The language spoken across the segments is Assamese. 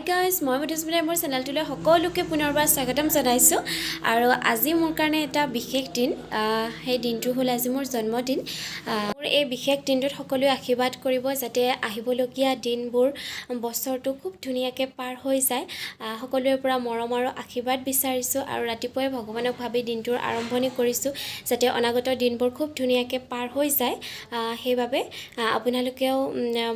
গাইজ মই madhusmita মোৰ চেনেলটোলৈ সকলোকে পুনৰবাৰ স্বাগতম জনাইছোঁ আৰু আজি মোৰ কাৰণে এটা বিশেষ দিন সেই দিনটো হ'ল আজি মোৰ জন্মদিন মোৰ এই বিশেষ দিনটোত সকলোৱে আশীৰ্বাদ কৰিব যাতে আহিবলগীয়া দিনবোৰ বছৰটো খুব ধুনীয়াকৈ পাৰ হৈ যায় সকলোৰে পৰা মৰম আৰু আশীৰ্বাদ বিচাৰিছোঁ আৰু ৰাতিপুৱাই ভগৱানক ভাবি দিনটোৰ আৰম্ভণি কৰিছোঁ যাতে অনাগত দিনবোৰ খুব ধুনীয়াকৈ পাৰ হৈ যায় সেইবাবে আপোনালোকেও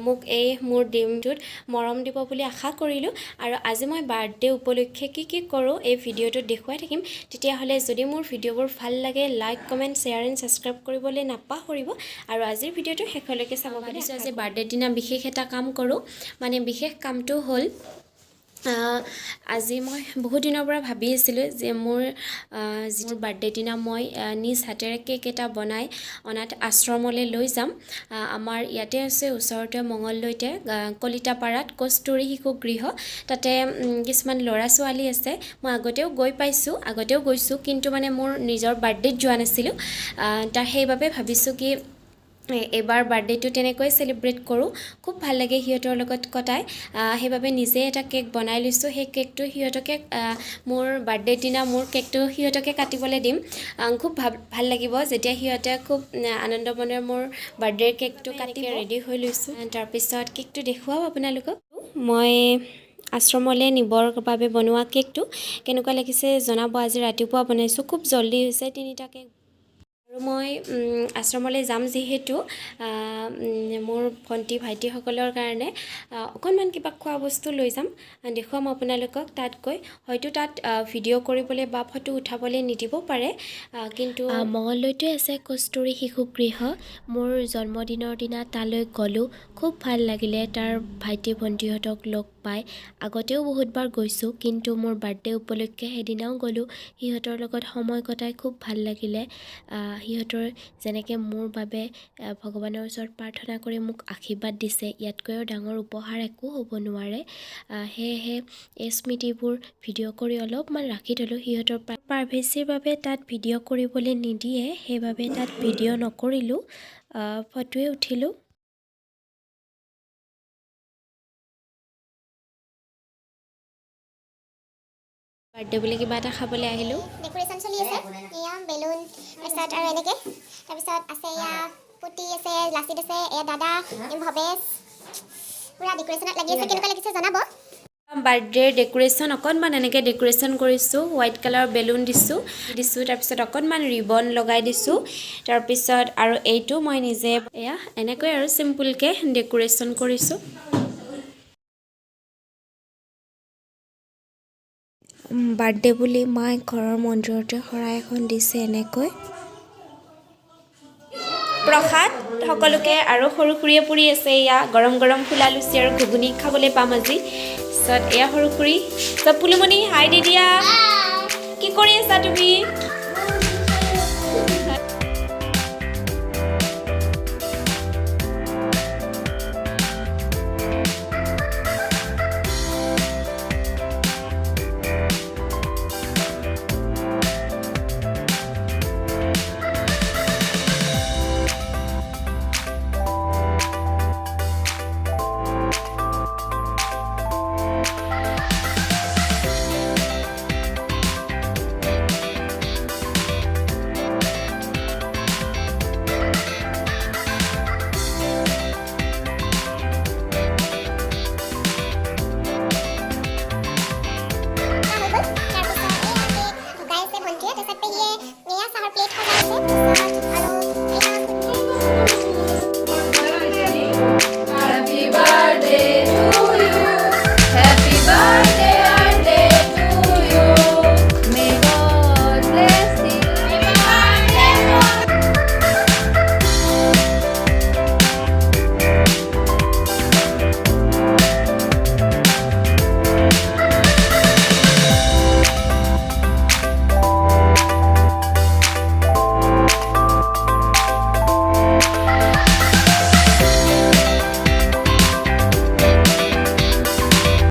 মোক এই মোৰ দিনটোত মৰম দিব বুলি আশা কৰিলোঁ আৰু আজি মই বাৰ্থডে উপলক্ষে কি কৰোঁ এই ভিডিঅ'টোত দেখুৱাই থাকিম তেতিয়াহ'লে যদি মোৰ ভিডিঅ'বোৰ ভাল লাগে like comment share and subscribe কৰিবলৈ নাপাহৰিব আৰু আজিৰ ভিডিঅ'টো শেষলৈকে চাব পাৰিছোঁ আজি বাৰ্থডে দিনা বিশেষ এটা কাম কৰোঁ মানে বিশেষ কামটো হ'ল আজি মই বহুত দিনৰ পৰা ভাবি আছিলোঁ যে মোৰ যিটো বাৰ্থডে দিনা মই নিজ হাতেৰে কেক এটা বনাই অনাথ আশ্ৰমলৈ লৈ যাম আমাৰ ইয়াতে আছে ওচৰতে মঙ্গলদৈতে কলিতাপাৰাত কস্তুৰী শিশু গৃহ তাতে কিছুমান ল'ৰা ছোৱালী আছে মই আগতেও গৈছোঁ কিন্তু মানে মোৰ নিজৰ বাৰ্থডেত যোৱা নাছিলোঁ তাৰ সেইবাবে ভাবিছোঁ কি এবাৰ বাৰ্থডেটো তেনেকৈ চেলিব্ৰেট কৰোঁ খুব ভাল লাগে সিহঁতৰ লগত কটাই সেইবাবে নিজে এটা কেক বনাই লৈছোঁ সেই কেকটো সিহঁতকে মোৰ বাৰ্থডে দিনা মোৰ কেকটো সিহঁতকে কাটিবলৈ দিম খুব ভাল লাগিব যেতিয়া সিহঁতে খুব আনন্দ মনেৰে মোৰ বাৰ্থডেৰ কেকটো কাটি ৰেডি হৈ লৈছোঁ তাৰপিছত কেকটো দেখুৱাও আপোনালোকক মই আশ্ৰমলৈ নিবৰ বাবে বনোৱা কেকটো কেনেকুৱা লাগিছে জনাব আজি ৰাতিপুৱা বনাইছোঁ খুব জল্দি হৈছে 3টা কেক আৰু মই আশ্ৰমলৈ যাম যিহেতু মোৰ ভণ্টি ভাইটিসকলৰ কাৰণে অকণমান কিবা খোৱা বস্তু লৈ যাম দেখুৱাম আপোনালোকক তাত গৈ হয়তো তাত ভিডিঅ' কৰিবলৈ বা ফটো উঠাবলৈ নিদিব পাৰে কিন্তু মঙ্গলদৈতে আছে কস্তুৰী শিশু গৃহ মোৰ জন্মদিনৰ দিনা তালৈ গ'লোঁ খুব ভাল লাগিলে তাৰ ভাইটি ভণ্টিহঁতক লগ পাই আগতেও বহুতবাৰ গৈছোঁ কিন্তু মোৰ বাৰ্থডে উপলক্ষে সেইদিনাও গ'লোঁ সিহঁতৰ লগত সময় কটাই খুব ভাল লাগিলে সিহঁতৰ যেনেকৈ মোৰ বাবে ভগৱানৰ ওচৰত প্ৰাৰ্থনা কৰি মোক আশীৰ্বাদ দিছে ইয়াতকৈও ডাঙৰ উপহাৰ একো হ'ব নোৱাৰে সেয়েহে এই স্মৃতিবোৰ ভিডিঅ' কৰি অলপমান ৰাখি থ'লোঁ সিহঁতৰ প্ৰাইভেচিৰ বাবে তাত ভিডিঅ' কৰিবলৈ নিদিয়ে সেইবাবে তাত ভিডিঅ' নকৰিলোঁ ফটোৱে উঠিলোঁ বাৰ্থডে বুলি কিবা এটা খাবলৈ আহিলোঁ ডেকোৰেশ্যন চলি আছে এয়া বেলুন তাৰপিছত আৰু এনেকৈ তাৰপিছত আছে এয়া পুতি আছে লাচিত আছে এয়া দাদা ভৱেশ পুৰা ডেকোৰেশ্যনত লাগি আছে কেনেকুৱা লাগিছে জনাব বাৰ্থডেৰ ডেকোৰেশ্যন অকণমান এনেকৈ ডেকোৰেশ্যন কৰিছোঁ হোৱাইট কালাৰ বেলুন দিছোঁ তাৰপিছত অকণমান ৰিবন লগাই দিছোঁ তাৰপিছত আৰু এইটো মই নিজে এয়া এনেকৈ আৰু চিম্পুলকৈ ডেকোৰেশ্যন কৰিছোঁ বাৰ্থডে বুলি মায়ে ঘৰৰ মন্দিৰতে শৰাই এখন দিছে এনেকৈ প্ৰসাদ সকলোকে আৰু সৰু খুৰীয়ে পুৰি আছে এয়া গৰম গৰম ফুলা লুচি আৰু ঘুগুনি খাবলৈ পাম আজি তাৰপিছত এয়া সৰু খুৰী চব পুলুমণি হাই দি দিয়া কি কৰি আছা তুমি